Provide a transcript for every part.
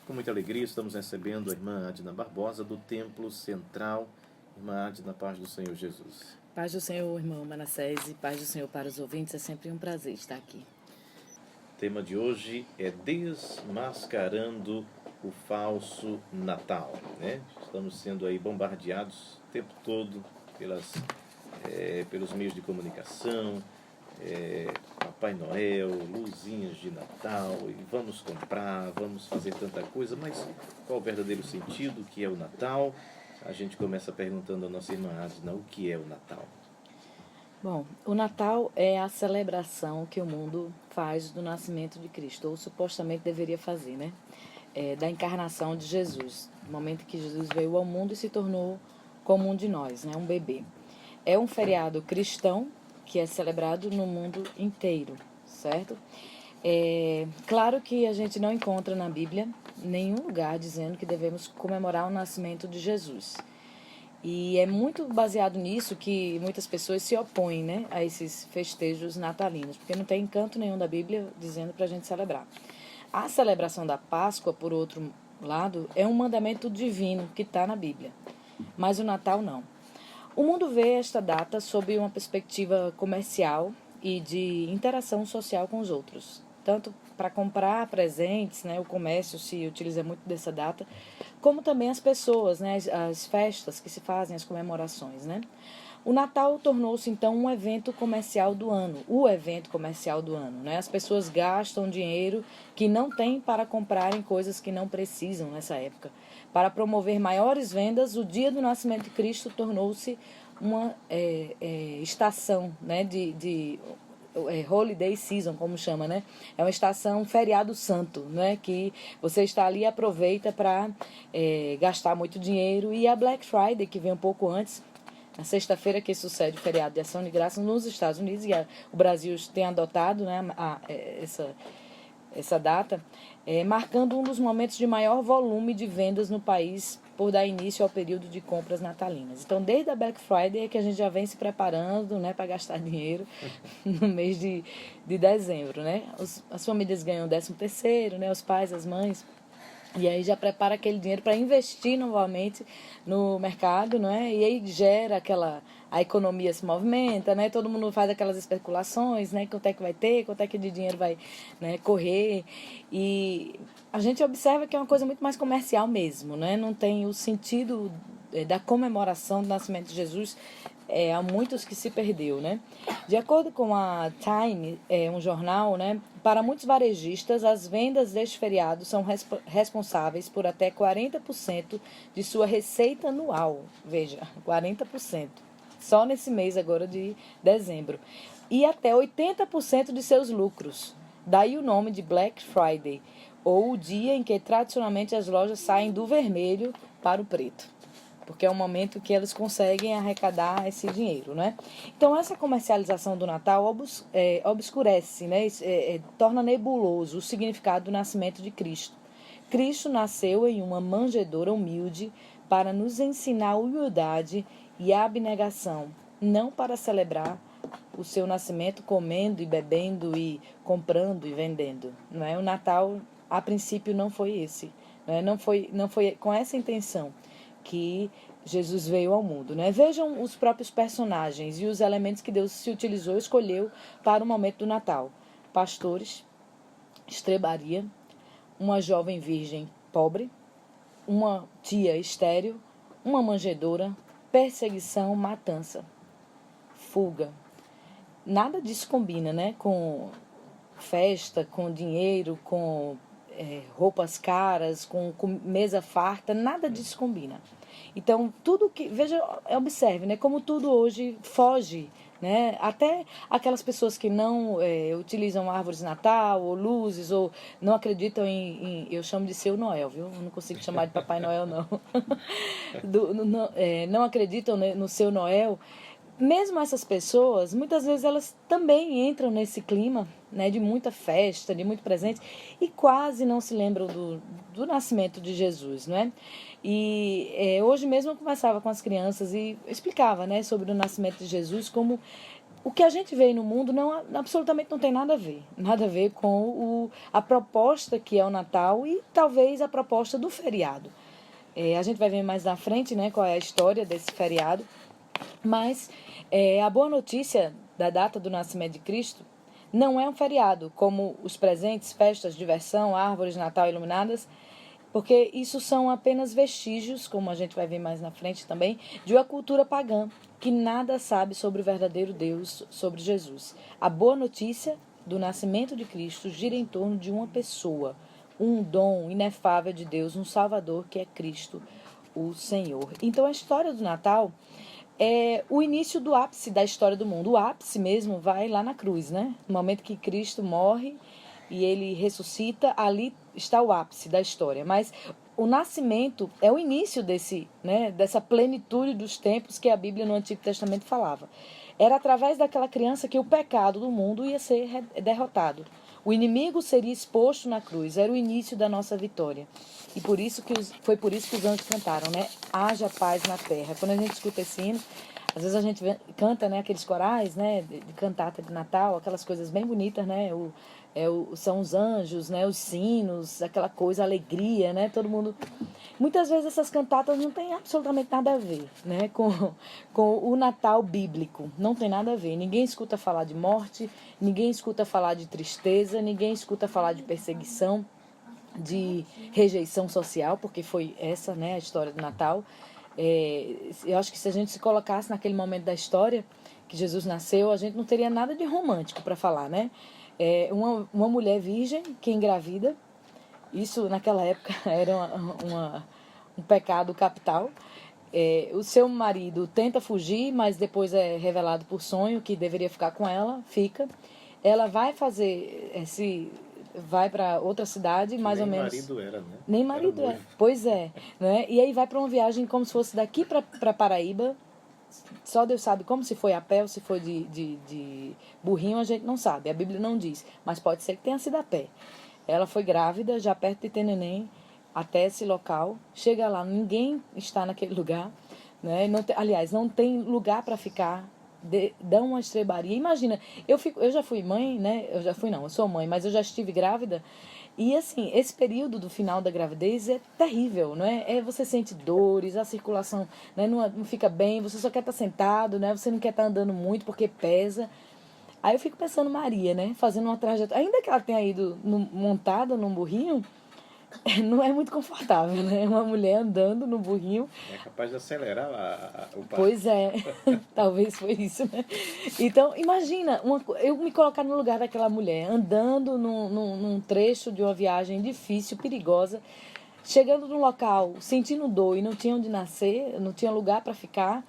Com muita alegria estamos recebendo a irmã Adna Barbosa do Templo Central. Irmã Adna, paz do Senhor Jesus. Paz do Senhor, irmão Manassés, e paz do Senhor para os ouvintes. É sempre um prazer estar aqui. O tema de hoje é desmascarando o falso Natal, né? Estamos sendo aí bombardeados o tempo todo pelos meios de comunicação, Papai Noel, luzinhas de Natal, e vamos comprar, vamos fazer tanta coisa, mas qual o verdadeiro sentido que é o Natal? A gente começa perguntando à nossa irmã Adna o que é o Natal. Bom, o Natal é a celebração que o mundo faz do nascimento de Cristo, ou supostamente deveria fazer, né? Da encarnação de Jesus, no momento que Jesus veio ao mundo e se tornou como um de nós, né? Um bebê. É um feriado cristão que é celebrado no mundo inteiro, certo? Claro que a gente não encontra na Bíblia nenhum lugar dizendo que devemos comemorar o nascimento de Jesus. E é muito baseado nisso que muitas pessoas se opõem, né, a esses festejos natalinos, porque não tem canto nenhum da Bíblia dizendo para a gente celebrar. A celebração da Páscoa, por outro lado, é um mandamento divino que está na Bíblia, mas o Natal não. O mundo vê esta data sob uma perspectiva comercial e de interação social com os outros. Tanto para comprar presentes, né, o comércio se utiliza muito dessa data, como também as pessoas, né, as festas que se fazem, as comemorações, né? O Natal tornou-se, então, um evento comercial do ano, o evento comercial do ano, né? As pessoas gastam dinheiro que não têm para comprarem coisas que não precisam nessa época. Para promover maiores vendas, o dia do nascimento de Cristo tornou-se uma estação, né, holiday season, como chama, né? É uma estação feriado santo, né? Que você está ali e aproveita para gastar muito dinheiro. E a Black Friday, que vem um pouco antes, na sexta-feira que sucede o feriado de Ação de Graças nos Estados Unidos, e o Brasil tem adotado, né, essa data, marcando um dos momentos de maior volume de vendas no país por dar início ao período de compras natalinas. Então, desde a Black Friday é que a gente já vem se preparando, né, para gastar dinheiro no mês de dezembro, né? As famílias ganham o 13º, né, os pais, as mães, e aí já prepara aquele dinheiro para investir novamente no mercado, não é? E aí gera a economia se movimenta, né? Todo mundo faz aquelas especulações, né? Quanto é que vai ter, quanto é que de dinheiro vai, né, correr. E a gente observa que é uma coisa muito mais comercial mesmo, né? Não tem o sentido da comemoração do nascimento de Jesus. Há muitos que se perdeu, né? De acordo com a Time, um jornal, né, para muitos varejistas, as vendas deste feriado são responsáveis por até 40% de sua receita anual. Veja, 40%. Só nesse mês agora de dezembro. E até 80% de seus lucros. Daí o nome de Black Friday, ou o dia em que tradicionalmente as lojas saem do vermelho para o preto, porque é o momento que eles conseguem arrecadar esse dinheiro, né? Então, essa comercialização do Natal obscurece, né? Torna nebuloso o significado do nascimento de Cristo. Cristo nasceu em uma manjedoura humilde para nos ensinar a humildade e a abnegação, não para celebrar o seu nascimento comendo e bebendo e comprando e vendendo, não é? O Natal, a princípio, não foi esse, não foi com essa intenção que Jesus veio ao mundo, né? Vejam os próprios personagens e os elementos que Deus se utilizou e escolheu para o momento do Natal. Pastores, estrebaria, uma jovem virgem pobre, uma tia estéril, uma manjedoura, perseguição, matança, fuga. Nada disso combina, né? Com festa, com dinheiro, com roupas caras, com mesa farta, nada disso combina. Então, tudo que... Veja, observe, né, como tudo hoje foge, né? Até aquelas pessoas que não utilizam árvores de Natal ou luzes, ou não acreditam eu chamo de seu Noel, viu? Eu não consigo chamar de Papai Noel, não. Não acreditam no seu Noel. Mesmo essas pessoas, muitas vezes elas também entram nesse clima, né, de muita festa, de muito presente, e quase não se lembram do nascimento de Jesus, não é? E hoje mesmo eu conversava com as crianças e explicava, né, sobre o nascimento de Jesus, como o que a gente vê aí no mundo absolutamente não tem nada a ver com a proposta que é o Natal e talvez a proposta do feriado. A gente vai ver mais na frente, né, qual é a história desse feriado, mas a boa notícia da data do nascimento de Cristo não é um feriado, como os presentes, festas, diversão, árvores de Natal iluminadas, porque isso são apenas vestígios, como a gente vai ver mais na frente também, de uma cultura pagã que nada sabe sobre o verdadeiro Deus, sobre Jesus. A boa notícia do nascimento de Cristo gira em torno de uma pessoa, um dom inefável de Deus, um Salvador que é Cristo, o Senhor. Então a história do Natal é o início do ápice da história do mundo. O ápice mesmo vai lá na cruz, né? No momento que Cristo morre e ele ressuscita, ali está o ápice da história. Mas o nascimento é o início dessa plenitude dos tempos que a Bíblia no Antigo Testamento falava. Era através daquela criança que o pecado do mundo ia ser derrotado. O inimigo seria exposto na cruz, era o início da nossa vitória. E foi por isso que os anjos cantaram, né? Haja paz na terra. Quando a gente escuta esse hino, às vezes a gente canta, né, aqueles corais, né, de cantata de Natal, aquelas coisas bem bonitas, né? São os anjos, né, os sinos, aquela coisa, alegria, né? Todo mundo... Muitas vezes essas cantatas não têm absolutamente nada a ver, né, com o Natal bíblico. Não tem nada a ver. Ninguém escuta falar de morte, ninguém escuta falar de tristeza, ninguém escuta falar de perseguição, de rejeição social, porque foi essa, né, a história do Natal. Eu acho que se a gente se colocasse naquele momento da história que Jesus nasceu, a gente não teria nada de romântico para falar, né? Uma mulher virgem que engravida, isso naquela época era um pecado capital. O seu marido tenta fugir, mas depois é revelado por sonho que deveria ficar com ela, fica. Ela vai fazer vai para outra cidade, mais ou menos. Nem marido era, né? Nem marido era. Pois é, né? E aí vai para uma viagem como se fosse daqui para Paraíba. Só Deus sabe como, se foi a pé ou se foi de burrinho, a gente não sabe. A Bíblia não diz, mas pode ser que tenha sido a pé. Ela foi grávida, já perto de ter neném, até esse local. Chega lá, ninguém está naquele lugar, né? Aliás, não tem lugar para ficar. Dá uma estrebaria. Imagina, eu já fui mãe, né? Eu sou mãe, mas eu já estive grávida. E assim, esse período do final da gravidez é terrível, não é? Você sente dores, a circulação, né, não fica bem, você só quer estar sentado, né? Você não quer estar andando muito porque pesa. Aí eu fico pensando, Maria, né? Fazendo uma trajetória, ainda que ela tenha ido montada num burrinho, não é muito confortável, né? Uma mulher andando no burrinho. É capaz de acelerar o passo. Pois é, talvez foi isso, né? Então, imagina, eu me colocar no lugar daquela mulher, andando num trecho de uma viagem difícil, perigosa, chegando num local, sentindo dor e não tinha onde nascer, não tinha lugar para ficar,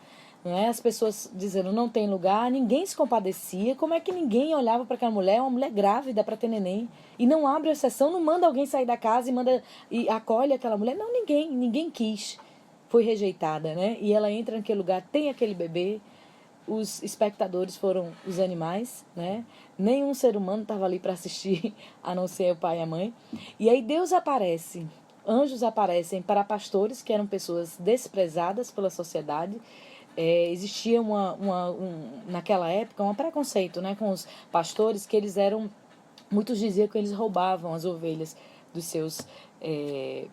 né? As pessoas dizendo não tem lugar, ninguém se compadecia. Como é que ninguém olhava para aquela mulher, uma mulher grávida para ter neném, e não abre exceção, não manda alguém sair da casa e acolhe aquela mulher? Não, ninguém quis. Foi rejeitada, né? E ela entra naquele lugar, tem aquele bebê, os espectadores foram os animais, né? Nenhum ser humano estava ali para assistir, a não ser o pai e a mãe. E aí Deus aparece, anjos aparecem para pastores, que eram pessoas desprezadas pela sociedade. Existia naquela época um preconceito, né, com os pastores, que eles eram, muitos diziam que eles roubavam as ovelhas dos seus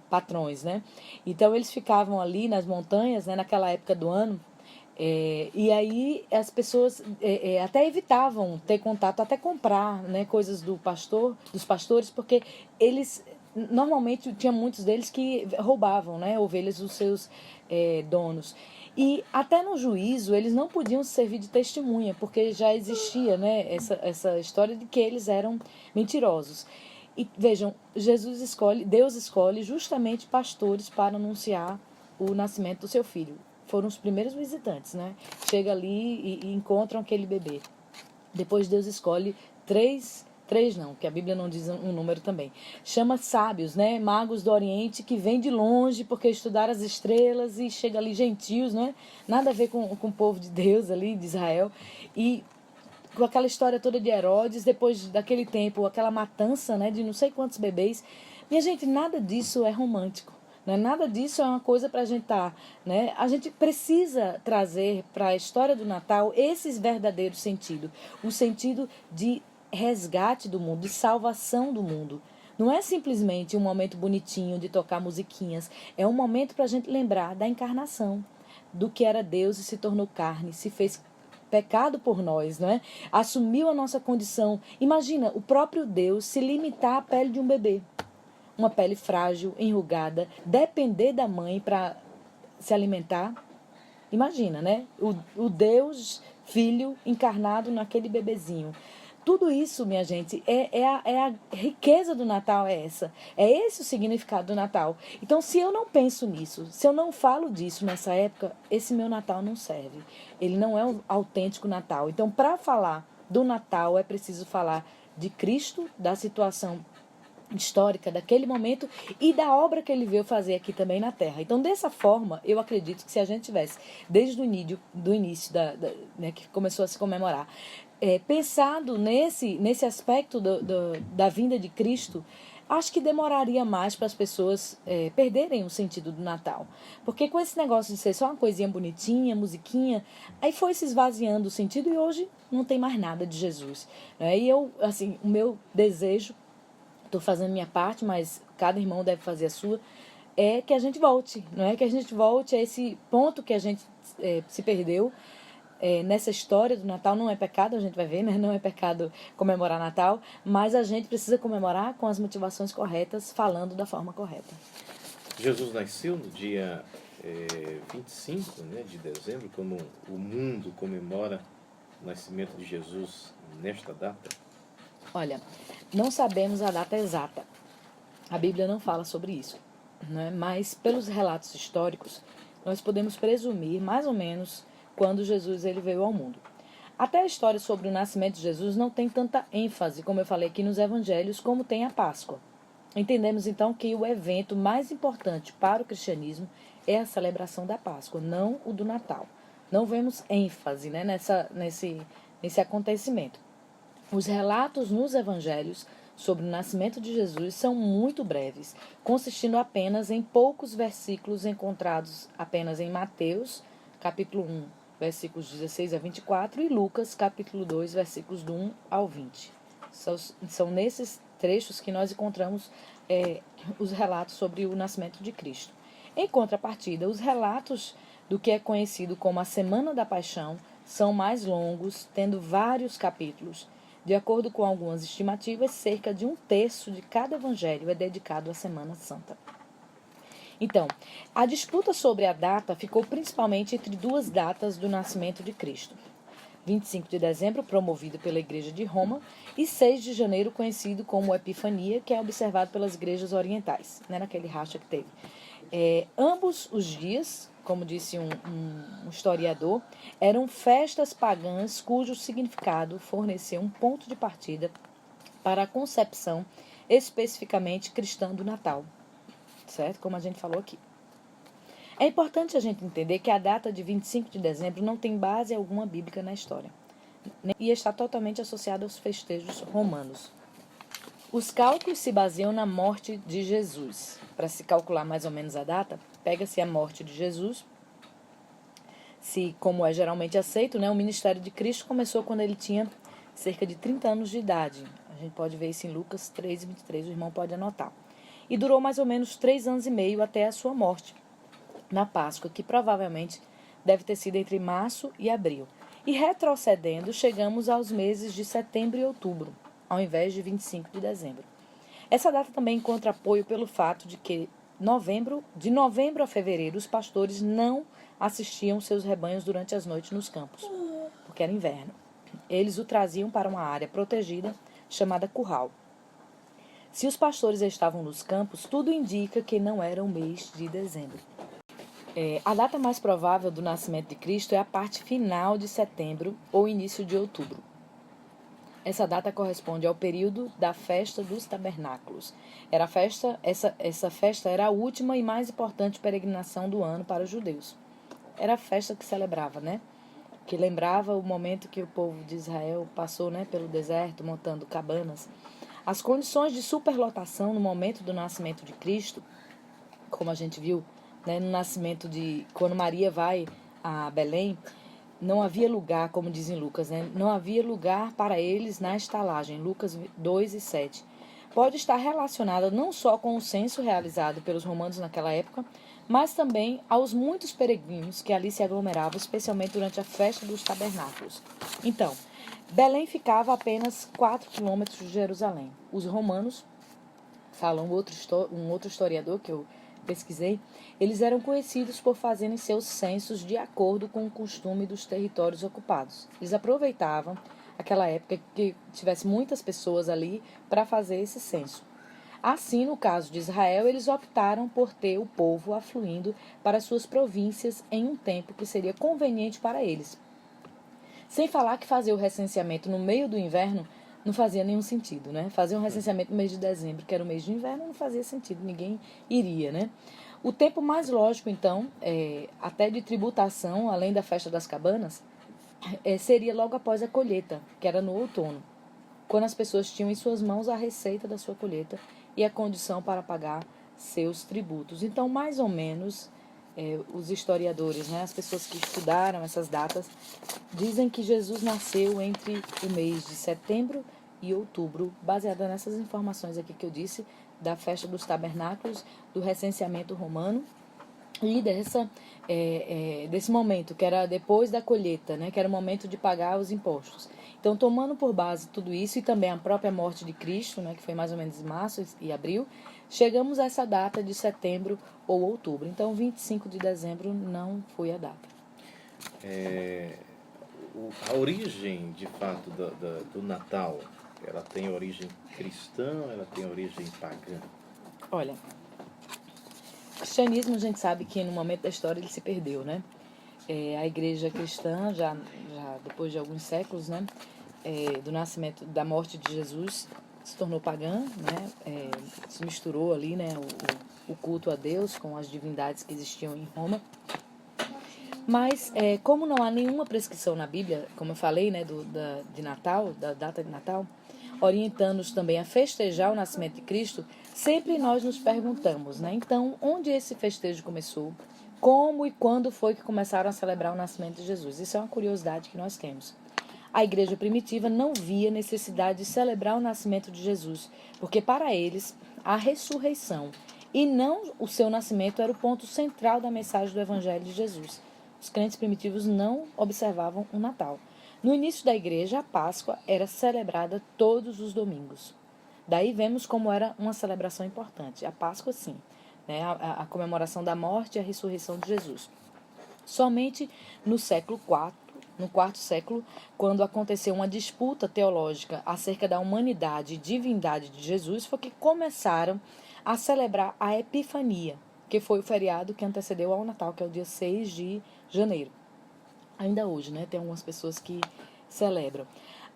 patrões, né? Então eles ficavam ali nas montanhas, né, naquela época do ano, e aí as pessoas até evitavam ter contato, até comprar, né, coisas dos pastores, porque eles normalmente tinha muitos deles que roubavam, né, ovelhas dos seus donos. E até no juízo eles não podiam servir de testemunha, porque já existia, né, essa história de que eles eram mentirosos. E vejam, Deus escolhe justamente pastores para anunciar o nascimento do seu filho. Foram os primeiros visitantes, né? Chega ali e encontram aquele bebê. Depois Deus escolhe três não, que a Bíblia não diz um número também. Chama sábios, né? Magos do Oriente, que vêm de longe porque estudaram as estrelas, e chega ali gentios, né? Nada a ver com o povo de Deus ali, de Israel. E com aquela história toda de Herodes, depois daquele tempo, aquela matança, né, de não sei quantos bebês. Minha gente, nada disso é romântico. Né? Nada disso é uma coisa para a gente estar. Né? A gente precisa trazer para a história do Natal esses verdadeiros sentidos. O sentido de resgate do mundo, de salvação do mundo. Não é simplesmente um momento bonitinho de tocar musiquinhas. É um momento para a gente lembrar da encarnação, do que era Deus e se tornou carne, se fez pecado por nós, não é? Assumiu a nossa condição. Imagina o próprio Deus se limitar à pele de um bebê. Uma pele frágil, enrugada, depender da mãe para se alimentar. Imagina, né? O Deus Filho encarnado naquele bebezinho. Tudo isso, minha gente, é a riqueza do Natal, é essa. É esse o significado do Natal. Então, se eu não penso nisso, se eu não falo disso nessa época, esse meu Natal não serve. Ele não é um autêntico Natal. Então, para falar do Natal, é preciso falar de Cristo, da situação histórica daquele momento e da obra que ele veio fazer aqui também na Terra. Então, dessa forma, eu acredito que se a gente tivesse, desde o início né, que começou a se comemorar, pensado nesse aspecto da vinda de Cristo, acho que demoraria mais para as pessoas perderem o sentido do Natal. Porque com esse negócio de ser só uma coisinha bonitinha, musiquinha, aí foi se esvaziando o sentido e hoje não tem mais nada de Jesus. Né? E eu, assim, o meu desejo, estou fazendo minha parte, mas cada irmão deve fazer a sua, é que a gente volte, não é? Que a gente volte a esse ponto que a gente se perdeu nessa história do Natal. Não é pecado, a gente vai ver, né? Não é pecado comemorar Natal, mas a gente precisa comemorar com as motivações corretas, falando da forma correta. Jesus nasceu no dia 25, né, de dezembro, como o mundo comemora o nascimento de Jesus nesta data? Olha, não sabemos a data exata. A Bíblia não fala sobre isso, né? Mas pelos relatos históricos, nós podemos presumir mais ou menos quando Jesus ele veio ao mundo. Até a história sobre o nascimento de Jesus não tem tanta ênfase, como eu falei aqui nos evangelhos, como tem a Páscoa. Entendemos então que o evento mais importante para o cristianismo é a celebração da Páscoa, não o do Natal. Não vemos ênfase, né, nesse acontecimento. Os relatos nos evangelhos sobre o nascimento de Jesus são muito breves, consistindo apenas em poucos versículos encontrados apenas em Mateus, capítulo 1, versículos 16 a 24, e Lucas, capítulo 2, versículos do 1 ao 20. São nesses trechos que nós encontramos os relatos sobre o nascimento de Cristo. Em contrapartida, os relatos do que é conhecido como a Semana da Paixão são mais longos, tendo vários capítulos. De acordo com algumas estimativas, cerca de 1/3 de cada evangelho é dedicado à Semana Santa. Então, a disputa sobre a data ficou principalmente entre duas datas do nascimento de Cristo. 25 de dezembro, promovido pela Igreja de Roma, e 6 de janeiro, conhecido como Epifania, que é observado pelas igrejas orientais, né, naquele racha que teve. Ambos os dias, como disse um historiador, eram festas pagãs cujo significado forneceu um ponto de partida para a concepção especificamente cristã do Natal, certo? Como a gente falou aqui. É importante a gente entender que a data de 25 de dezembro não tem base alguma bíblica na história e está totalmente associada aos festejos romanos. Os cálculos se baseiam na morte de Jesus. Para se calcular mais ou menos a data, pega-se a morte de Jesus. Como é geralmente aceito, né, o ministério de Cristo começou quando ele tinha cerca de 30 anos de idade. A gente pode ver isso em Lucas 3:23, o irmão pode anotar. E durou mais ou menos 3 anos e meio até a sua morte, na Páscoa, que provavelmente deve ter sido entre março e abril. E retrocedendo, chegamos aos meses de setembro e outubro, ao invés de 25 de dezembro. Essa data também encontra apoio pelo fato de que de novembro a fevereiro os pastores não assistiam seus rebanhos durante as noites nos campos, porque era inverno. Eles o traziam para uma área protegida chamada curral. Se os pastores estavam nos campos, tudo indica que não era o mês de dezembro. A data mais provável do nascimento de Cristo é a parte final de setembro ou início de outubro. Essa data corresponde ao período da festa dos tabernáculos. Essa festa era a última e mais importante peregrinação do ano para os judeus. Era a festa que celebrava, né? Que lembrava o momento que o povo de Israel passou, né, pelo deserto, montando cabanas. As condições de superlotação no momento do nascimento de Cristo como a gente viu, né, no nascimento quando Maria vai a Belém, não havia lugar, como dizem Lucas, né, não havia lugar para eles na estalagem, Lucas 2:7. Pode estar relacionada não só com o censo realizado pelos romanos naquela época, mas também aos muitos peregrinos que ali se aglomeravam, especialmente durante a festa dos tabernáculos. Então, Belém ficava a apenas 4 quilômetros de Jerusalém. Os romanos, fala um outro historiador que eu pesquisei, eles eram conhecidos por fazerem seus censos de acordo com o costume dos territórios ocupados. Eles aproveitavam aquela época que tivesse muitas pessoas ali para fazer esse censo. Assim, no caso de Israel, eles optaram por ter o povo afluindo para suas províncias em um tempo que seria conveniente para eles. Sem falar que fazer o recenseamento no meio do inverno não fazia nenhum sentido, né? Fazer um recenseamento no mês de dezembro, que era o mês de inverno, não fazia sentido, ninguém iria, né? O tempo mais lógico, então, até de tributação, além da festa das cabanas, seria logo após a colheita, que era no outono, quando as pessoas tinham em suas mãos a receita da sua colheita e a condição para pagar seus tributos. Então, mais ou menos, os historiadores, né, as pessoas que estudaram essas datas, dizem que Jesus nasceu entre o mês de setembro e outubro, baseada nessas informações aqui que eu disse, da festa dos tabernáculos, do recenseamento romano e desse momento, que era depois da colheita, né, que era o momento de pagar os impostos. Então, tomando por base tudo isso e também a própria morte de Cristo, né, que foi mais ou menos em março e abril, chegamos a essa data de setembro ou outubro. Então, 25 de dezembro não foi a data. A origem, de fato, do Natal, ela tem origem cristã, ela tem origem pagã? Olha, o cristianismo, a gente sabe que no momento da história ele se perdeu, né? A igreja cristã, já depois de alguns séculos, né, do nascimento, da morte de Jesus, se tornou pagã, né? Se misturou ali, né, o culto a Deus com as divindades que existiam em Roma. Mas, como não há nenhuma prescrição na Bíblia, como eu falei, né, de Natal, da data de Natal, orientando-nos também a festejar o nascimento de Cristo, sempre nós nos perguntamos, né, então, onde esse festejo começou? Como e quando foi que começaram a celebrar o nascimento de Jesus? Isso é uma curiosidade que nós temos. A igreja primitiva não via necessidade de celebrar o nascimento de Jesus, porque para eles a ressurreição e não o seu nascimento era o ponto central da mensagem do Evangelho de Jesus. Os crentes primitivos não observavam o Natal. No início da igreja, a Páscoa era celebrada todos os domingos. Daí vemos como era uma celebração importante. A Páscoa, sim, né? A comemoração da morte e a ressurreição de Jesus. Somente no século IV, no quarto século, quando aconteceu uma disputa teológica acerca da humanidade e divindade de Jesus, foi que começaram a celebrar a Epifania, que foi o feriado que antecedeu ao Natal, que é o dia 6 de janeiro. Ainda hoje, né? Tem algumas pessoas que celebram.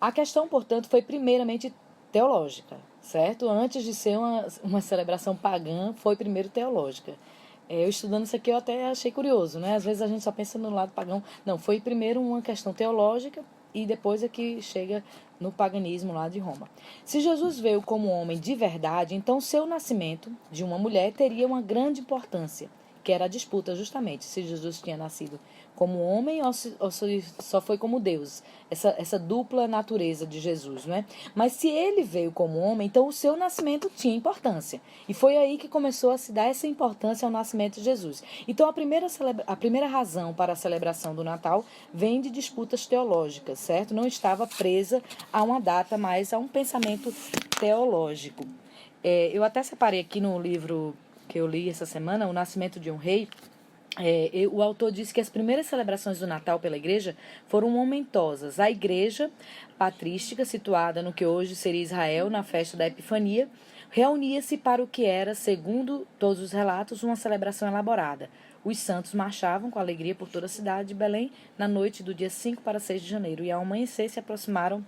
A questão, portanto, foi primeiramente teológica, certo? Antes de ser uma celebração pagã, foi primeiro teológica. Eu estudando isso aqui eu até achei curioso, né? Às vezes a gente só pensa no lado pagão. Não, foi primeiro uma questão teológica e depois é que chega no paganismo lá de Roma. Se Jesus veio como homem de verdade, então seu nascimento de uma mulher teria uma grande importância, que era a disputa justamente se Jesus tinha nascido como homem ou se só foi como Deus, essa dupla natureza de Jesus, né? Mas se ele veio como homem, então o seu nascimento tinha importância. E foi aí que começou a se dar essa importância ao nascimento de Jesus. Então a primeira razão para a celebração do Natal vem de disputas teológicas, certo? Não estava presa a uma data, mas a um pensamento teológico. Eu até separei aqui no livro que eu li essa semana, O Nascimento de um Rei. O autor disse que as primeiras celebrações do Natal pela igreja foram momentosas. A igreja patrística, situada no que hoje seria Israel, na festa da Epifania, reunia-se para o que era, segundo todos os relatos, uma celebração elaborada. Os santos marchavam com alegria por toda a cidade de Belém na noite do dia 5 para 6 de janeiro e ao amanhecer se aproximaram...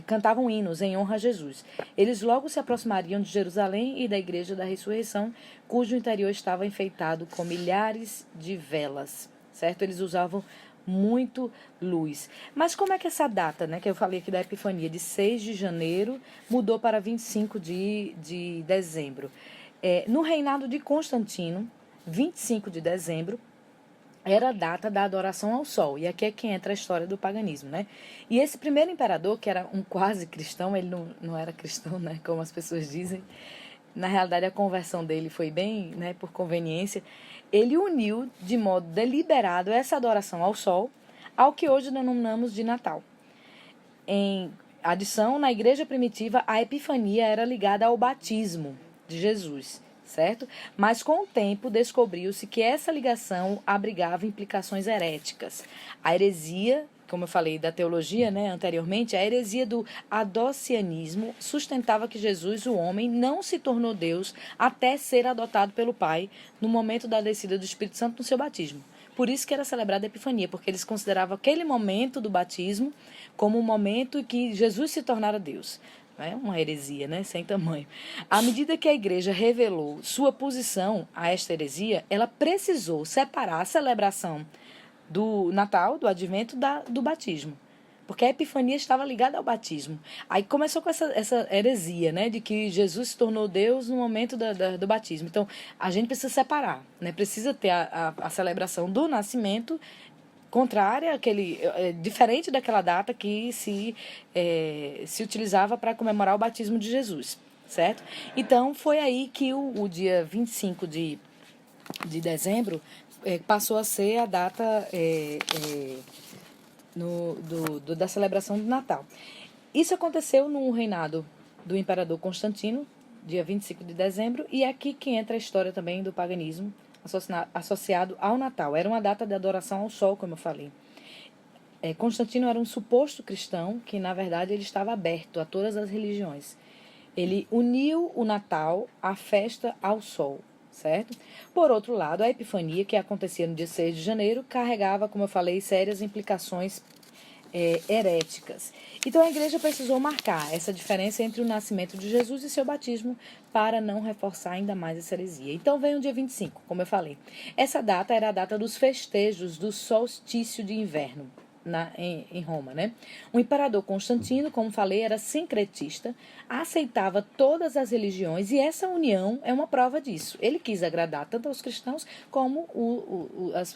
cantavam hinos em honra a Jesus. Eles logo se aproximariam de Jerusalém e da Igreja da Ressurreição, cujo interior estava enfeitado com milhares de velas, certo? Eles usavam muito luz. Mas como é que essa data, né, que eu falei aqui da Epifania, de 6 de janeiro, mudou para 25 de dezembro? No reinado de Constantino, 25 de dezembro, era a data da adoração ao sol. E aqui é que entra a história do paganismo, né? E esse primeiro imperador, que era um quase cristão, ele não era cristão, né? Como as pessoas dizem. Na realidade, a conversão dele foi bem, né, por conveniência. Ele uniu de modo deliberado essa adoração ao sol ao que hoje denominamos de Natal. Em adição, na igreja primitiva, a Epifania era ligada ao batismo de Jesus, certo? Mas com o tempo descobriu-se que essa ligação abrigava implicações heréticas. A heresia, como eu falei da teologia, né, anteriormente, a heresia do adocianismo sustentava que Jesus, o homem, não se tornou Deus até ser adotado pelo Pai no momento da descida do Espírito Santo no seu batismo. Por isso que era celebrada a Epifania, porque eles consideravam aquele momento do batismo como um momento em que Jesus se tornara Deus. É uma heresia, né? Sem tamanho. À medida que a igreja revelou sua posição a esta heresia, ela precisou separar a celebração do Natal, do Advento, do batismo. Porque a Epifania estava ligada ao batismo. Aí começou com essa heresia, né? De que Jesus se tornou Deus no momento do batismo. Então, a gente precisa separar, né? Precisa ter a celebração do nascimento contrária, diferente daquela data que se utilizava para comemorar o batismo de Jesus, certo? Então, foi aí que o dia 25 de dezembro passou a ser a data da celebração do Natal. Isso aconteceu no reinado do imperador Constantino, dia 25 de dezembro, e é aqui que entra a história também do paganismo associado ao Natal. Era uma data de adoração ao sol, como eu falei. Constantino era um suposto cristão que, na verdade, ele estava aberto a todas as religiões. Ele uniu o Natal à festa ao sol, certo? Por outro lado, a Epifania, que acontecia no dia 6 de janeiro, carregava, como eu falei, sérias implicações heréticas. Então a igreja precisou marcar essa diferença entre o nascimento de Jesus e seu batismo para não reforçar ainda mais essa heresia. Então vem o dia 25, como eu falei. Essa data era a data dos festejos do solstício de inverno em Roma, né? O imperador Constantino, como falei, era sincretista, aceitava todas as religiões e essa união é uma prova disso. Ele quis agradar tanto aos cristãos como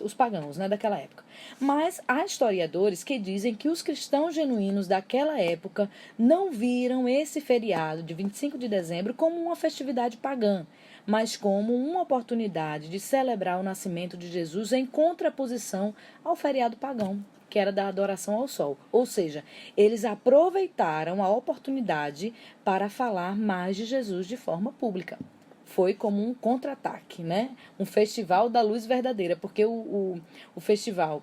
os pagãos, né, daquela época. Mas há historiadores que dizem que os cristãos genuínos daquela época não viram esse feriado de 25 de dezembro como uma festividade pagã, mas como uma oportunidade de celebrar o nascimento de Jesus em contraposição ao feriado pagão, que era da adoração ao sol. Ou seja, eles aproveitaram a oportunidade para falar mais de Jesus de forma pública. Foi como um contra-ataque, né? Um festival da luz verdadeira, porque o festival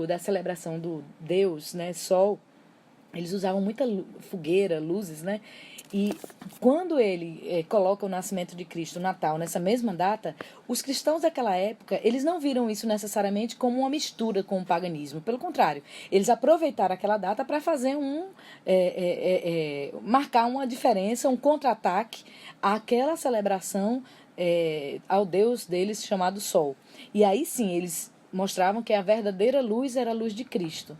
da celebração do Deus, né, Sol, eles usavam muita fogueira, luzes, né? E quando ele coloca o nascimento de Cristo, o Natal, nessa mesma data, os cristãos daquela época, eles não viram isso necessariamente como uma mistura com o paganismo. Pelo contrário, eles aproveitaram aquela data para fazer marcar uma diferença, um contra-ataque àquela celebração ao Deus deles chamado Sol. E aí sim, eles mostravam que a verdadeira luz era a luz de Cristo.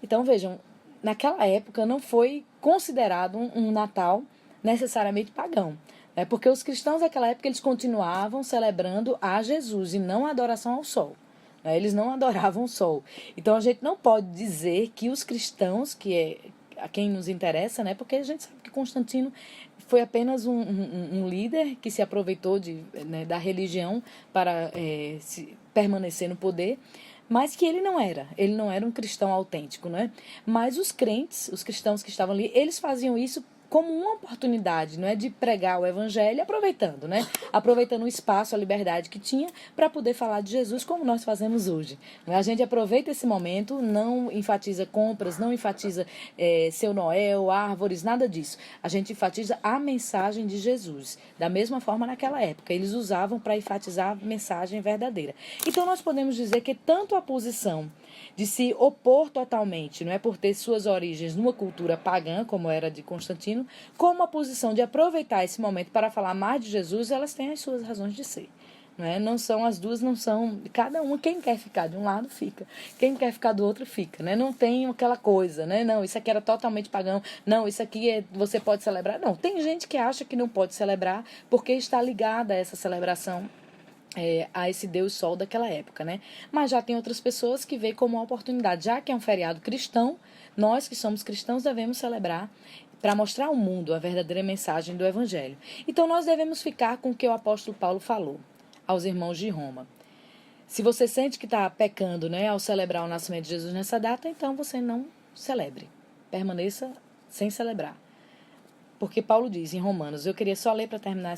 Então, vejam, naquela época não foi considerado um Natal necessariamente pagão, né? Porque os cristãos daquela época eles continuavam celebrando a Jesus e não a adoração ao sol, né? Eles não adoravam o sol. Então a gente não pode dizer que os cristãos, que é a quem nos interessa, né? Porque a gente sabe que Constantino foi apenas um líder que se aproveitou da religião para permanecer no poder, mas que ele não era um cristão autêntico, né? Mas os crentes, os cristãos que estavam ali, eles faziam isso como uma oportunidade, não é, de pregar o evangelho, aproveitando, né? Aproveitando o espaço, a liberdade que tinha para poder falar de Jesus como nós fazemos hoje. A gente aproveita esse momento, não enfatiza compras, não enfatiza seu Noel, árvores, nada disso. A gente enfatiza a mensagem de Jesus. Da mesma forma naquela época, eles usavam para enfatizar a mensagem verdadeira. Então nós podemos dizer que tanto a posição de se opor totalmente, não é, por ter suas origens numa cultura pagã, como era de Constantino, como a posição de aproveitar esse momento para falar mais de Jesus, elas têm as suas razões de ser. né? Não são, as duas não são, cada uma, quem quer ficar de um lado fica, quem quer ficar do outro fica, né? Não tem aquela coisa, né? Não, isso aqui era totalmente pagão, não, isso aqui você pode celebrar. Não, tem gente que acha que não pode celebrar porque está ligada a essa celebração, a esse Deus Sol daquela época, né? Mas já tem outras pessoas que veem como uma oportunidade, já que é um feriado cristão, nós que somos cristãos devemos celebrar para mostrar ao mundo a verdadeira mensagem do Evangelho. Então nós devemos ficar com o que o apóstolo Paulo falou aos irmãos de Roma. Se você sente que está pecando, né, ao celebrar o nascimento de Jesus nessa data, então você não celebre. Permaneça sem celebrar. Porque Paulo diz em Romanos, eu queria só ler para terminar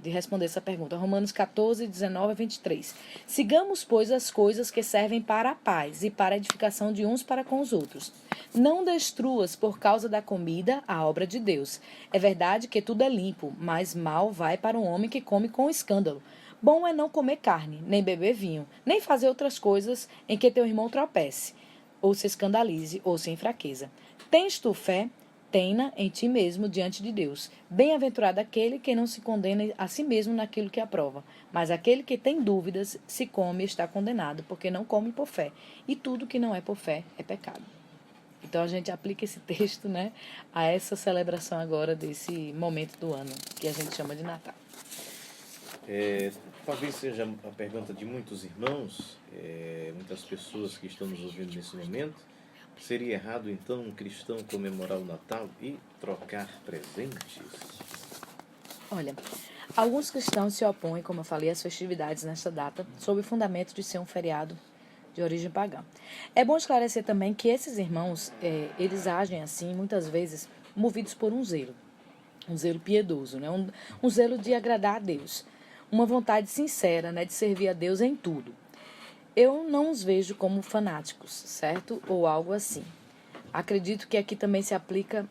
de responder essa pergunta, Romanos 14, 19 a 23. Sigamos, pois, as coisas que servem para a paz e para a edificação de uns para com os outros. Não destruas por causa da comida a obra de Deus. É verdade que tudo é limpo, mas mal vai para um homem que come com escândalo. Bom é não comer carne, nem beber vinho, nem fazer outras coisas em que teu irmão tropece, ou se escandalize, ou se enfraqueça. Tens tu fé? Tenha em ti mesmo diante de Deus. Bem-aventurado aquele que não se condena a si mesmo naquilo que aprova. Mas aquele que tem dúvidas, se come, está condenado, porque não come por fé. E tudo que não é por fé é pecado. Então a gente aplica esse texto, né, a essa celebração agora desse momento do ano, que a gente chama de Natal. Talvez seja a pergunta de muitos irmãos, muitas pessoas que estão nos ouvindo nesse momento. Seria errado, então, um cristão comemorar o Natal e trocar presentes? Olha, alguns cristãos se opõem, como eu falei, às festividades nesta data, sob o fundamento de ser um feriado de origem pagã. É bom esclarecer também que esses irmãos, eles agem assim, muitas vezes, movidos por um zelo piedoso, né? Um zelo de agradar a Deus, uma vontade sincera, né, de servir a Deus em tudo. Eu não os vejo como fanáticos, certo? Ou algo assim. Acredito que aqui também se aplica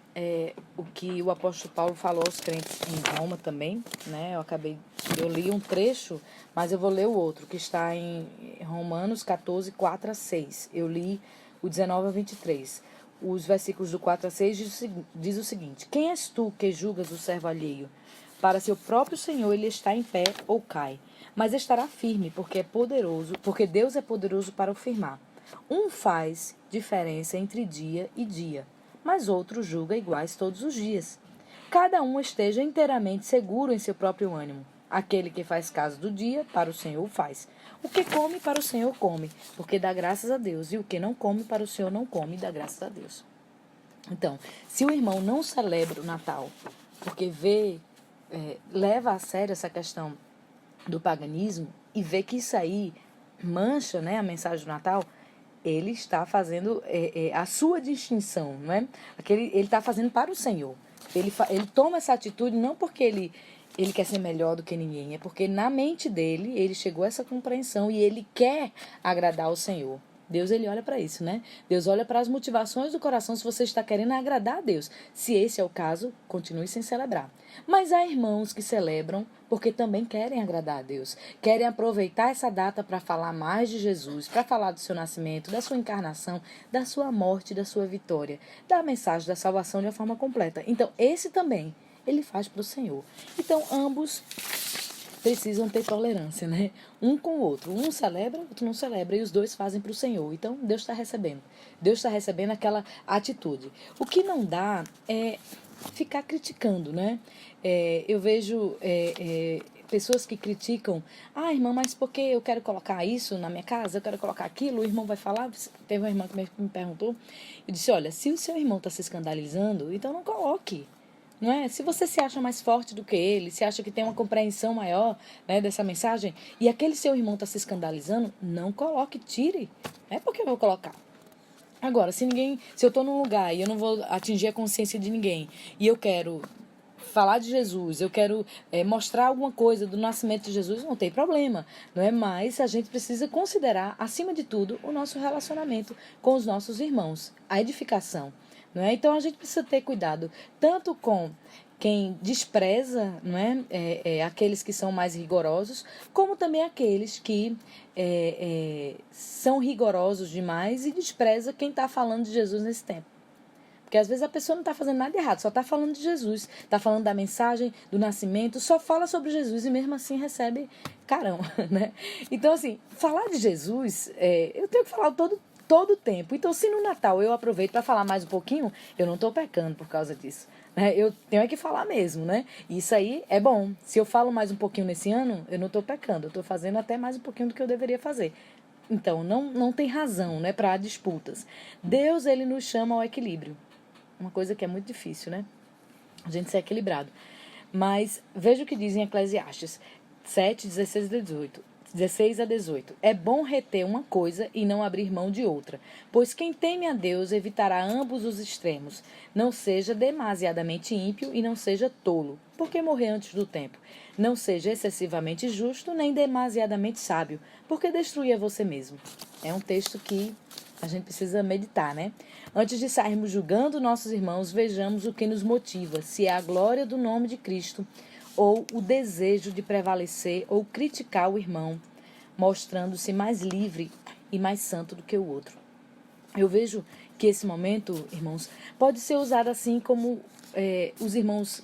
o que o apóstolo Paulo falou aos crentes em Roma também, né? Eu li um trecho, mas eu vou ler o outro, que está em Romanos 14, 4 a 6. Eu li o 19 a 23. Os versículos do 4 a 6 diz o seguinte: Quem és tu que julgas o servo alheio? Para seu próprio Senhor ele está em pé ou cai, mas estará firme, porque Deus é poderoso para o firmar. Um faz diferença entre dia e dia, mas outro julga iguais todos os dias. Cada um esteja inteiramente seguro em seu próprio ânimo. Aquele que faz caso do dia, para o Senhor o faz. O que come, para o Senhor come, porque dá graças a Deus. E o que não come, para o Senhor não come, e dá graças a Deus. Então, se o irmão não celebra o Natal, porque leva a sério essa questão do paganismo e vê que isso aí mancha, né, a mensagem do Natal, ele está fazendo a sua distinção, não é? Ele está fazendo para o Senhor. Ele toma essa atitude não porque ele quer ser melhor do que ninguém, é porque na mente dele ele chegou a essa compreensão e ele quer agradar ao Senhor. Deus, ele olha para isso, né? Deus olha para as motivações do coração, se você está querendo agradar a Deus. Se esse é o caso, continue sem celebrar. Mas há irmãos que celebram porque também querem agradar a Deus. Querem aproveitar essa data para falar mais de Jesus, para falar do seu nascimento, da sua encarnação, da sua morte, da sua vitória, da mensagem da salvação de uma forma completa. Então, esse também, ele faz para o Senhor. Então, ambos precisam ter tolerância, né? Um com o outro. Um celebra, o outro não celebra. E os dois fazem para o Senhor. Então, Deus está recebendo. Deus está recebendo aquela atitude. O que não dá é ficar criticando, né? Eu vejo pessoas que criticam. Ah, irmã, mas por que eu quero colocar isso na minha casa? Eu quero colocar aquilo? O irmão vai falar? Teve uma irmã que me perguntou. Eu disse, olha, se o seu irmão está se escandalizando, então não coloque. Não é? Se você se acha mais forte do que ele, se acha que tem uma compreensão maior, né, dessa mensagem, e aquele seu irmão está se escandalizando, não coloque, tire. É porque eu vou colocar. Agora, se eu estou num lugar e eu não vou atingir a consciência de ninguém, e eu quero falar de Jesus, eu quero mostrar alguma coisa do nascimento de Jesus, não tem problema, não é? Mas a gente precisa considerar, acima de tudo, o nosso relacionamento com os nossos irmãos, a edificação. Não é? Então a gente precisa ter cuidado tanto com quem despreza, não é? Aqueles que são mais rigorosos, como também aqueles que são rigorosos demais e despreza quem está falando de Jesus nesse tempo. Porque às vezes a pessoa não está fazendo nada errado, só está falando de Jesus, está falando da mensagem, do nascimento, só fala sobre Jesus e mesmo assim recebe carão, né? Então, assim, falar de Jesus, eu tenho que falar todo o tempo. Então, se no Natal eu aproveito para falar mais um pouquinho, eu não estou pecando por causa disso. Né? Eu tenho que falar mesmo, né? Isso aí é bom. Se eu falo mais um pouquinho nesse ano, eu não estou pecando. Eu estou fazendo até mais um pouquinho do que eu deveria fazer. Então, não tem razão, né, para disputas. Deus, ele nos chama ao equilíbrio. Uma coisa que é muito difícil, né? A gente ser equilibrado. Mas veja o que diz em Eclesiastes 7, 16 a 18. É bom reter uma coisa e não abrir mão de outra, pois quem teme a Deus evitará ambos os extremos. Não seja demasiadamente ímpio e não seja tolo, porque morrer antes do tempo. Não seja excessivamente justo nem demasiadamente sábio, porque destruir você mesmo. É um texto que a gente precisa meditar, né? Antes de sairmos julgando nossos irmãos, vejamos o que nos motiva, se é a glória do nome de Cristo ou o desejo de prevalecer ou criticar o irmão, mostrando-se mais livre e mais santo do que o outro. Eu vejo que esse momento, irmãos, pode ser usado assim como os irmãos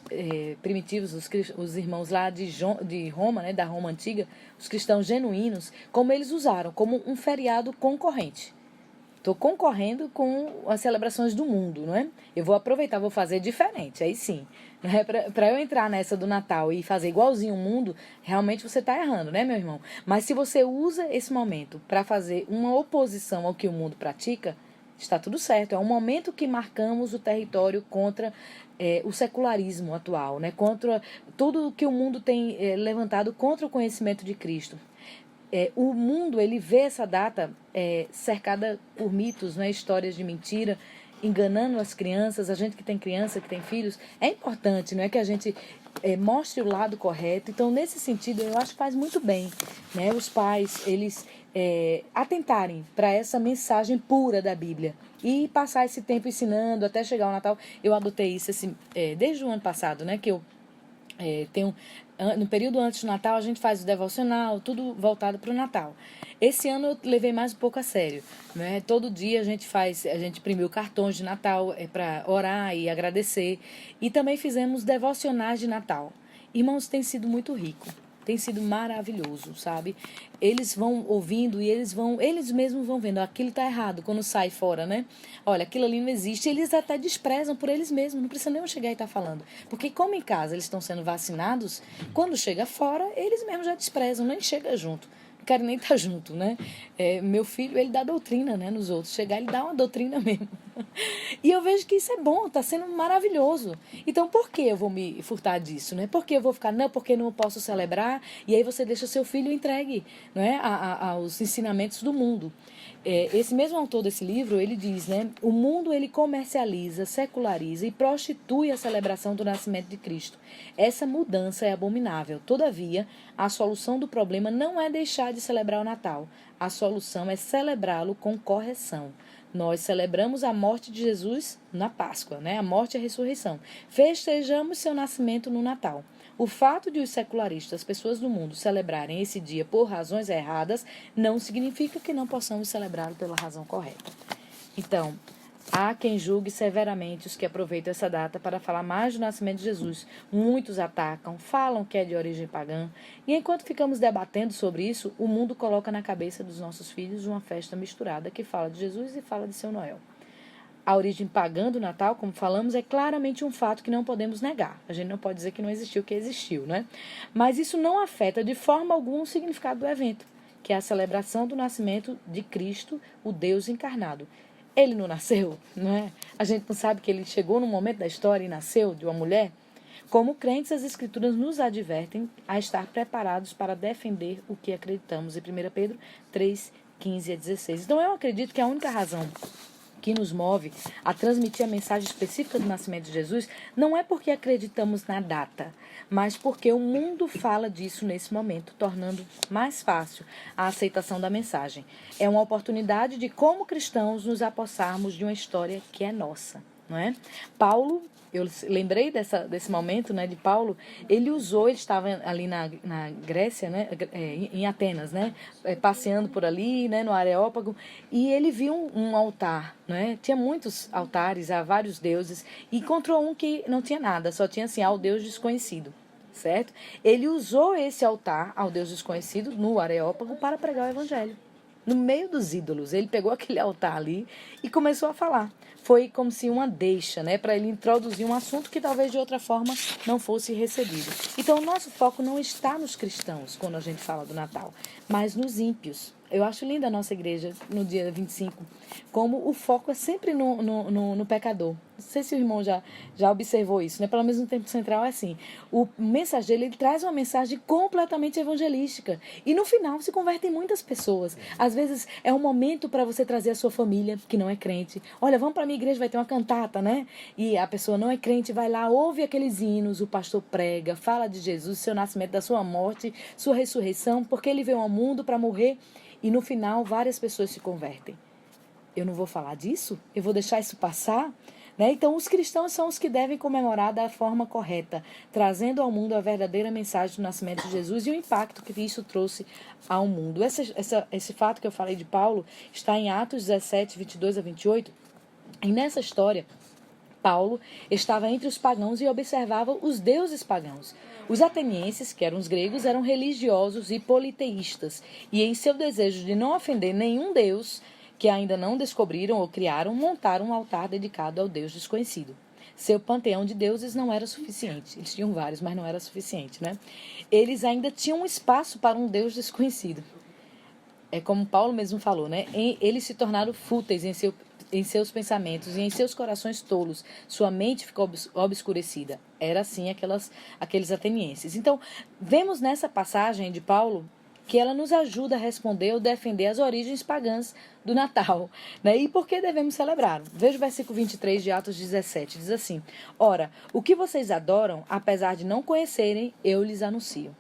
primitivos, os irmãos lá de Roma, né, da Roma antiga, os cristãos genuínos, como eles usaram, como um feriado concorrente. Estou concorrendo com as celebrações do mundo, não é? Eu vou aproveitar, vou fazer diferente, aí sim. Para eu entrar nessa do Natal e fazer igualzinho o mundo, realmente você está errando, né, meu irmão? Mas se você usa esse momento para fazer uma oposição ao que o mundo pratica, está tudo certo. É um momento que marcamos o território contra o secularismo atual, né? Contra tudo que o mundo tem levantado contra o conhecimento de Cristo. O mundo, ele vê essa data cercada por mitos, né, histórias de mentira, enganando as crianças. A gente que tem criança, que tem filhos, é importante, não é, que a gente mostre o lado correto. Então, nesse sentido, eu acho que faz muito bem, né, os pais, eles atentarem para essa mensagem pura da Bíblia e passar esse tempo ensinando até chegar ao Natal. Eu adotei isso desde o ano passado, né, que eu no período antes do Natal, a gente faz o devocional, tudo voltado para o Natal. Esse ano eu levei mais um pouco a sério, né? Todo dia a gente imprimiu cartões de Natal para orar e agradecer. E também fizemos devocionais de Natal. Irmãos, tem sido muito rico. Tem sido maravilhoso, sabe? Eles vão ouvindo e eles mesmos vão vendo, aquilo tá errado quando sai fora, né? Olha, aquilo ali não existe. Eles até desprezam por eles mesmos, não precisa nem eu chegar e estar falando. Porque como em casa eles estão sendo vacinados, quando chega fora, eles mesmos já desprezam, nem chega junto. Não quero nem estar junto, né? Meu filho, ele dá doutrina, né, nos outros. Chegar, ele dá uma doutrina mesmo. E eu vejo que isso é bom, está sendo maravilhoso. Então, por que eu vou me furtar disso, né? Por que eu vou ficar, não, porque não posso celebrar? E aí você deixa seu filho entregue, não é, aos ensinamentos do mundo. Esse mesmo autor desse livro, ele diz, né? O mundo, ele comercializa, seculariza e prostitui a celebração do nascimento de Cristo. Essa mudança é abominável. Todavia, a solução do problema não é deixar de celebrar o Natal. A solução é celebrá-lo com correção. Nós celebramos a morte de Jesus na Páscoa, né? A morte e a ressurreição. Festejamos seu nascimento no Natal. O fato de os secularistas, as pessoas do mundo, celebrarem esse dia por razões erradas, não significa que não possamos celebrá-lo pela razão correta. Então, há quem julgue severamente os que aproveitam essa data para falar mais do nascimento de Jesus. Muitos atacam, falam que é de origem pagã. E enquanto ficamos debatendo sobre isso, o mundo coloca na cabeça dos nossos filhos uma festa misturada que fala de Jesus e fala de seu Noel. A origem pagã do Natal, como falamos, é claramente um fato que não podemos negar. A gente não pode dizer que não existiu, que existiu, né? Mas isso não afeta de forma alguma o significado do evento, que é a celebração do nascimento de Cristo, o Deus encarnado. Ele não nasceu, não é? A gente não sabe que ele chegou num momento da história e nasceu de uma mulher? Como crentes, as Escrituras nos advertem a estar preparados para defender o que acreditamos. Em 1 Pedro 3, 15 a 16. Então, eu acredito que a única razão que nos move a transmitir a mensagem específica do nascimento de Jesus não é porque acreditamos na data, mas porque o mundo fala disso nesse momento, tornando mais fácil a aceitação da mensagem. É uma oportunidade de, como cristãos, nos apossarmos de uma história que é nossa, não é? Paulo, eu lembrei desse momento, né, de Paulo. Ele estava ali na Grécia, né, em Atenas, né, passeando por ali, né, no Areópago, e ele viu um altar, né, tinha muitos altares a vários deuses, e encontrou um que não tinha nada, só tinha assim, ao Deus desconhecido. certo? Ele usou esse altar ao Deus desconhecido no Areópago para pregar o evangelho. No meio dos ídolos, ele pegou aquele altar ali e começou a falar. Foi como se uma deixa, né, para ele introduzir um assunto que talvez de outra forma não fosse recebido. Então, o nosso foco não está nos cristãos, quando a gente fala do Natal, mas nos ímpios. Eu acho linda a nossa igreja no dia 25, como o foco é sempre no pecador. Não sei se o irmão já observou isso, né? Pelo menos no tempo central é assim. O mensageiro, ele traz uma mensagem completamente evangelística. E no final se convertem muitas pessoas. Às vezes é um momento para você trazer a sua família, que não é crente. Olha, vamos para a minha igreja, vai ter uma cantata, né? E a pessoa não é crente, vai lá, ouve aqueles hinos, o pastor prega, fala de Jesus, seu nascimento, da sua morte, sua ressurreição, porque ele veio ao mundo para morrer. E no final várias pessoas se convertem. Eu não vou falar disso? Eu vou deixar isso passar? Né? Então, os cristãos são os que devem comemorar da forma correta, trazendo ao mundo a verdadeira mensagem do nascimento de Jesus e o impacto que isso trouxe ao mundo. Esse fato que eu falei de Paulo está em Atos 17, 22 a 28. E nessa história, Paulo estava entre os pagãos e observava os deuses pagãos. Os atenienses, que eram os gregos, eram religiosos e politeístas, e em seu desejo de não ofender nenhum deus que ainda não descobriram ou criaram, montaram um altar dedicado ao Deus desconhecido. Seu panteão de deuses não era suficiente. Eles tinham vários, mas não era suficiente, né? Eles ainda tinham um espaço para um Deus desconhecido. É como Paulo mesmo falou, né? Eles se tornaram fúteis em seus pensamentos e em seus corações tolos. Sua mente ficou obscurecida. Era assim aqueles atenienses. Então, vemos nessa passagem de Paulo que ela nos ajuda a responder ou defender as origens pagãs do Natal. Né? E por que devemos celebrar? Veja o versículo 23 de Atos 17. Diz assim: Ora, o que vocês adoram, apesar de não conhecerem, eu lhes anuncio.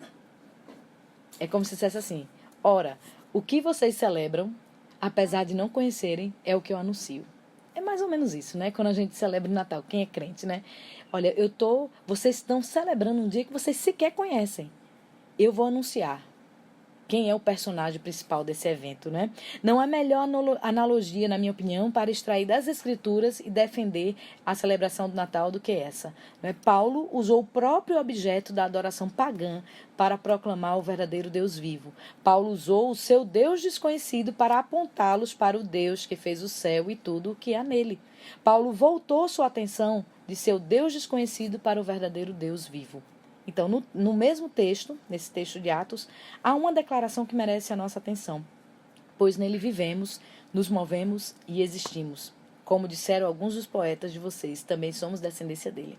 É como se dissesse assim: Ora, o que vocês celebram, apesar de não conhecerem, é o que eu anuncio. É mais ou menos isso, né? Quando a gente celebra o Natal, quem é crente, né? Olha, vocês estão celebrando um dia que vocês sequer conhecem. Eu vou anunciar quem é o personagem principal desse evento, né? Não há melhor analogia, na minha opinião, para extrair das Escrituras e defender a celebração do Natal do que essa. Né? Paulo usou o próprio objeto da adoração pagã para proclamar o verdadeiro Deus vivo. Paulo usou o seu Deus desconhecido para apontá-los para o Deus que fez o céu e tudo o que há nele. Paulo voltou sua atenção de seu Deus desconhecido para o verdadeiro Deus vivo. Então, no mesmo texto, nesse texto de Atos, há uma declaração que merece a nossa atenção. Pois nele vivemos, nos movemos e existimos. Como disseram alguns dos poetas de vocês, também somos descendência dele.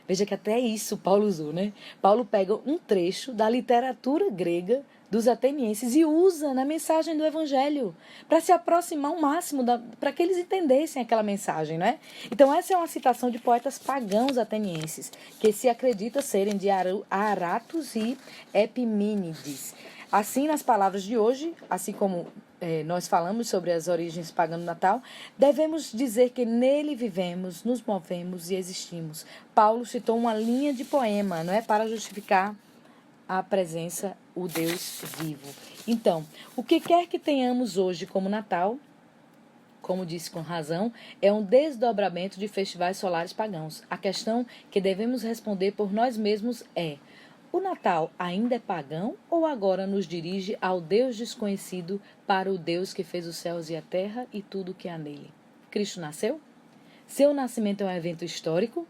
Veja que até isso Paulo usou, né? Paulo pega um trecho da literatura grega dos atenienses e usa na mensagem do evangelho para se aproximar ao máximo, para que eles entendessem aquela mensagem, né? Então essa é uma citação de poetas pagãos atenienses, que se acredita serem de Aratus e Epimênides. Assim, nas palavras de hoje, assim como nós falamos sobre as origens pagãs do Natal, devemos dizer que nele vivemos, nos movemos e existimos. Paulo citou uma linha de poema, não é, para justificar a presença, o Deus vivo. Então, o que quer que tenhamos hoje como Natal, como disse com razão, é um desdobramento de festivais solares pagãos. A questão que devemos responder por nós mesmos é: o Natal ainda é pagão ou agora nos dirige ao Deus desconhecido, para o Deus que fez os céus e a terra e tudo o que há nele? Cristo nasceu? Seu nascimento é um evento histórico?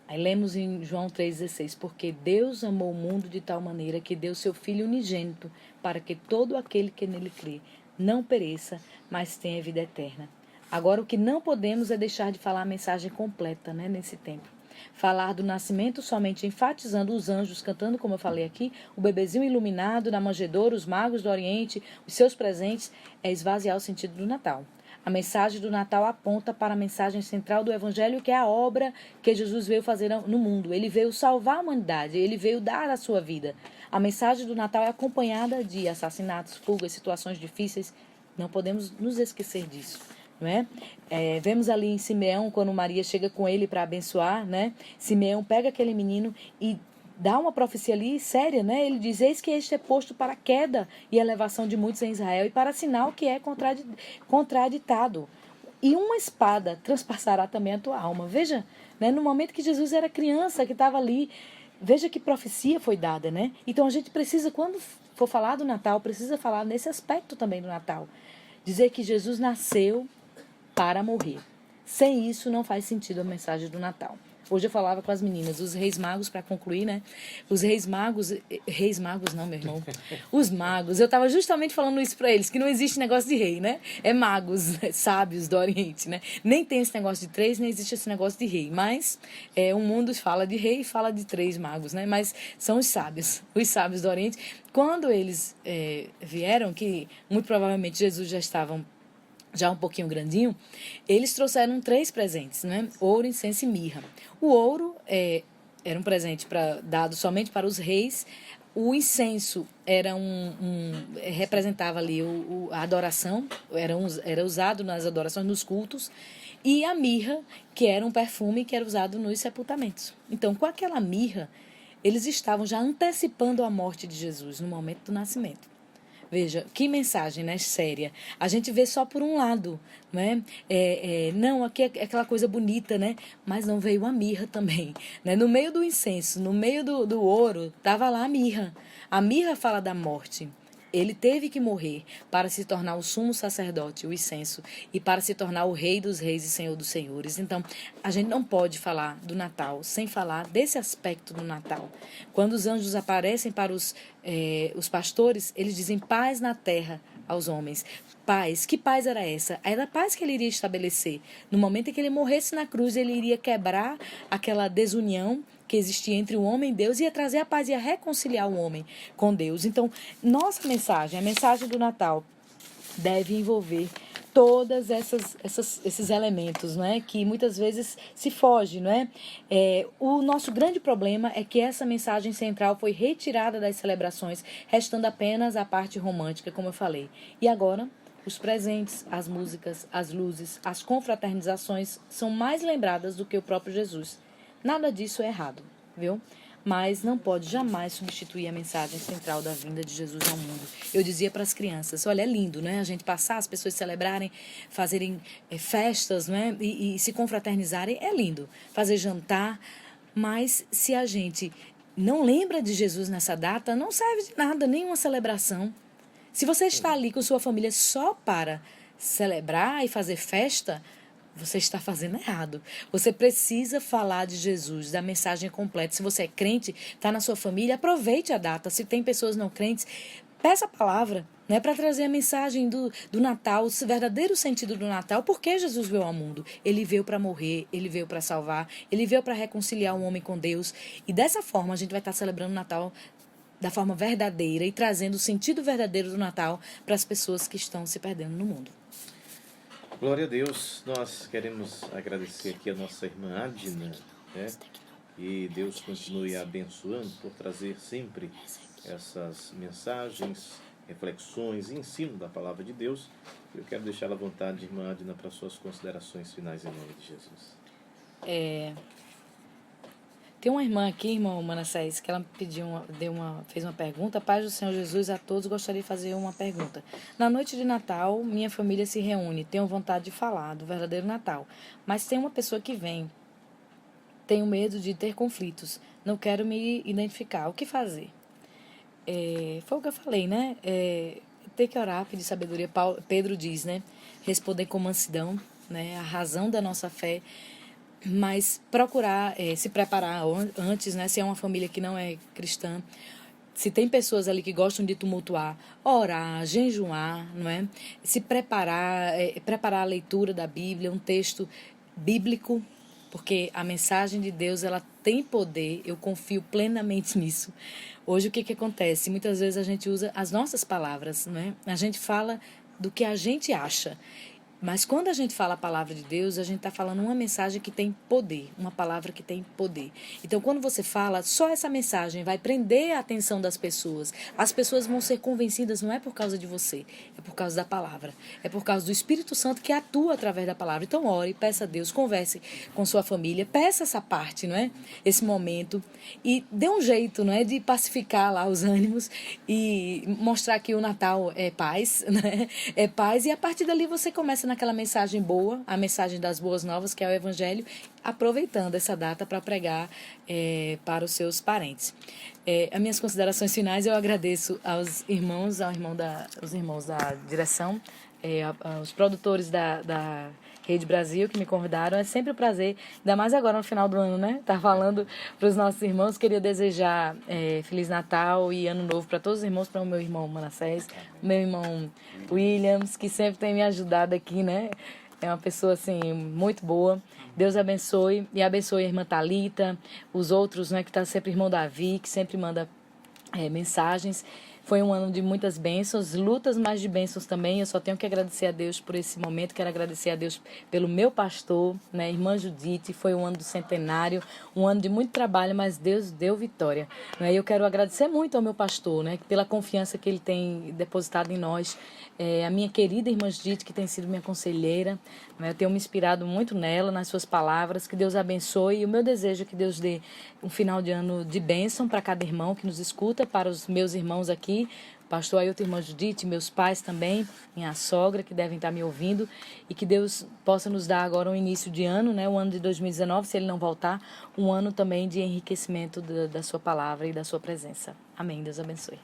Aí lemos em João 3,16, porque Deus amou o mundo de tal maneira que deu seu Filho unigênito, para que todo aquele que nele crê não pereça, mas tenha vida eterna. Agora, o que não podemos é deixar de falar a mensagem completa, né, nesse tempo. Falar do nascimento somente enfatizando os anjos cantando, como eu falei aqui, o bebezinho iluminado na manjedoura, os magos do Oriente, os seus presentes, é esvaziar o sentido do Natal. A mensagem do Natal aponta para a mensagem central do Evangelho, que é a obra que Jesus veio fazer no mundo. Ele veio salvar a humanidade, ele veio dar a sua vida. A mensagem do Natal é acompanhada de assassinatos, fugas, situações difíceis. Não podemos nos esquecer disso. Não é? Vemos ali em Simeão, quando Maria chega com ele para abençoar, né? Simeão pega aquele menino e dá uma profecia ali séria, né? Ele diz: eis que este é posto para a queda e elevação de muitos em Israel, e para sinal que é contraditado. E uma espada transpassará também a tua alma. Veja, né? No momento que Jesus era criança, que estava ali veja que profecia foi dada, né? Então a gente precisa, quando for falar do Natal, precisa falar nesse aspecto também do Natal. Dizer que Jesus nasceu para morrer. Sem isso não faz sentido a mensagem do Natal. Hoje eu falava com as meninas, os reis magos, para concluir, né? Os reis magos não, meu irmão. Os magos, eu estava justamente falando isso para eles, que não existe negócio de rei, né? É magos, sábios do Oriente, né? Nem tem esse negócio de três, nem existe esse negócio de rei. Mas o mundo fala de rei e fala de três magos, né? Mas são os sábios do Oriente. Quando eles vieram, que muito provavelmente Jesus já um pouquinho grandinho, eles trouxeram 3 presentes, né? Ouro, incenso e mirra. O ouro era um presente dado somente para os reis. O incenso era representava ali a adoração, era usado nas adorações, nos cultos. E a mirra, que era um perfume que era usado nos sepultamentos. Então, com aquela mirra, eles estavam já antecipando a morte de Jesus no momento do nascimento. Veja, que mensagem, né, séria. A gente vê só por um lado, né? Não, aqui é aquela coisa bonita, né? Mas não veio a mirra também, né? No meio do incenso, no meio do ouro, estava lá a mirra. A mirra fala da morte. Ele teve que morrer para se tornar o sumo sacerdote, o incenso, e para se tornar o rei dos reis e senhor dos senhores. Então, a gente não pode falar do Natal sem falar desse aspecto do Natal. Quando os anjos aparecem para os pastores, eles dizem paz na terra aos homens. Paz. Que paz era essa? Era a paz que ele iria estabelecer. No momento em que ele morresse na cruz, ele iria quebrar aquela desunião que existia entre o homem e Deus, ia trazer a paz, ia reconciliar o homem com Deus. Então, nossa mensagem, a mensagem do Natal, deve envolver todos esses elementos, né, que muitas vezes se foge, né? O nosso grande problema é que essa mensagem central foi retirada das celebrações, restando apenas a parte romântica, como eu falei. E agora, os presentes, as músicas, as luzes, as confraternizações são mais lembradas do que o próprio Jesus. Nada disso é errado, viu? Mas não pode jamais substituir a mensagem central da vinda de Jesus ao mundo. Eu dizia para as crianças, olha, é lindo, né? A gente passar, as pessoas celebrarem, fazerem festas, né? E se confraternizarem, é lindo. Fazer jantar, mas se a gente não lembra de Jesus nessa data, não serve de nada, nenhuma celebração. Se você está ali com sua família só para celebrar e fazer festa, você está fazendo errado. Você precisa falar de Jesus, da mensagem completa. Se você é crente, está na sua família, aproveite a data. Se tem pessoas não crentes, peça a palavra, né, para trazer a mensagem do Natal, o verdadeiro sentido do Natal. Por que Jesus veio ao mundo? Ele veio para morrer, ele veio para salvar, ele veio para reconciliar o homem com Deus. E dessa forma a gente vai estar celebrando o Natal da forma verdadeira e trazendo o sentido verdadeiro do Natal para as pessoas que estão se perdendo no mundo. Glória a Deus, nós queremos agradecer aqui a nossa irmã Adna, né? E Deus continue a abençoando por trazer sempre essas mensagens, reflexões e ensino da palavra de Deus. Eu quero deixar à vontade, irmã Adna, para suas considerações finais em nome de Jesus. Tem uma irmã aqui, irmão Manassés, que ela fez uma pergunta. Paz do Senhor Jesus a todos, gostaria de fazer uma pergunta. Na noite de Natal, minha família se reúne. Tenho vontade de falar do verdadeiro Natal. Mas tem uma pessoa que vem. Tenho medo de ter conflitos. Não quero me identificar. O que fazer? Foi o que eu falei, né? Ter que orar, pedir sabedoria. Pedro diz, né? Responder com mansidão, né? A razão da nossa fé. Mas procurar se preparar antes, né? Se é uma família que não é cristã, se tem pessoas ali que gostam de tumultuar, orar, jejuar, não é? Se preparar, preparar a leitura da Bíblia, um texto bíblico, porque a mensagem de Deus, ela tem poder, eu confio plenamente nisso. Hoje o que acontece? Muitas vezes a gente usa as nossas palavras, não é? A gente fala do que a gente acha. Mas quando a gente fala a palavra de Deus, a gente está falando uma mensagem que tem poder, uma palavra que tem poder. Então, quando você fala, só essa mensagem vai prender a atenção das pessoas. As pessoas vão ser convencidas, não é por causa de você, é por causa da palavra. É por causa do Espírito Santo que atua através da palavra. Então, ore, peça a Deus, converse com sua família, peça essa parte, não é? Esse momento. E dê um jeito, não é? De pacificar lá os ânimos e mostrar que o Natal é paz, né? É paz. E a partir dali você começa aquela mensagem boa, a mensagem das boas novas, que é o Evangelho, aproveitando essa data para pregar para os seus parentes. As minhas considerações finais, eu agradeço aos irmãos, os irmãos da direção, aos produtores da Rede Brasil que me convidaram. É sempre um prazer, ainda mais agora no final do ano, né? Tá falando para os nossos irmãos. Queria desejar Feliz Natal e Ano Novo para todos os irmãos, para o meu irmão Manassés, meu irmão Williams, que sempre tem me ajudado aqui, né? É uma pessoa, assim, muito boa. Deus abençoe e abençoe a irmã Thalita, os outros, né? Que tá sempre irmão Davi, que sempre manda mensagens. Foi um ano de muitas bênçãos, lutas, mas de bênçãos também. Eu só tenho que agradecer a Deus por esse momento. Quero agradecer a Deus pelo meu pastor, né, irmã Judite. Foi um ano do centenário, um ano de muito trabalho, mas Deus deu vitória. Né? Eu quero agradecer muito ao meu pastor, né, pela confiança que ele tem depositado em nós. A minha querida irmã Judite, que tem sido minha conselheira. Né? Eu tenho me inspirado muito nela, nas suas palavras. Que Deus abençoe. E o meu desejo é que Deus dê um final de ano de bênção para cada irmão que nos escuta, para os meus irmãos aqui, pastor Ailton, irmã Judite, meus pais também, minha sogra, que devem estar me ouvindo, e que Deus possa nos dar agora um início de ano, né, o ano de 2019, se ele não voltar, um ano também de enriquecimento da sua palavra e da sua presença. Amém. Deus abençoe.